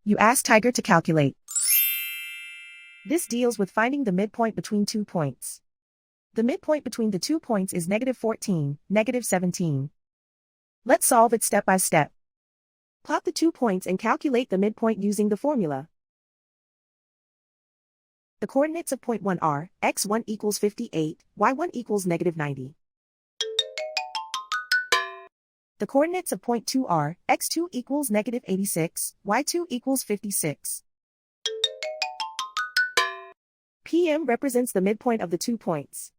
You ask Tiger to calculate. This deals with finding the midpoint between 2 points. The midpoint between the 2 points is -14, -17. Let's solve it step by step. Plot the 2 points and calculate the midpoint using the formula. The coordinates of point 1 are, x1 equals 58, y1 equals -90. The coordinates of point 2 are, x2 equals -86, y2 equals 56. PM represents the midpoint of the 2 points.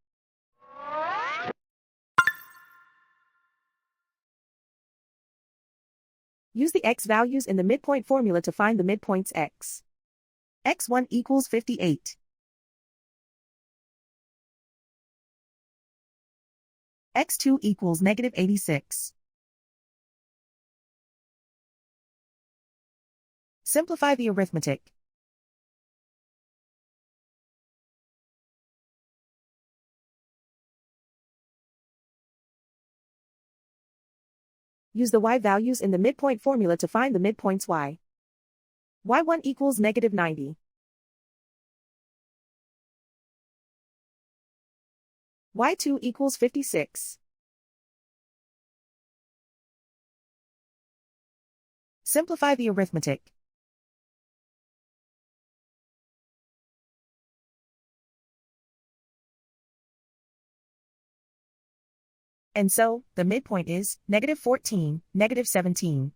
Use the x values in the midpoint formula to find the midpoints x. x1 equals 58. x2 equals -86. Simplify the arithmetic. Use the y values in the midpoint formula to find the midpoints y. y1 equals -90. y2 equals 56. Simplify the arithmetic. And so, the midpoint is -14, -17.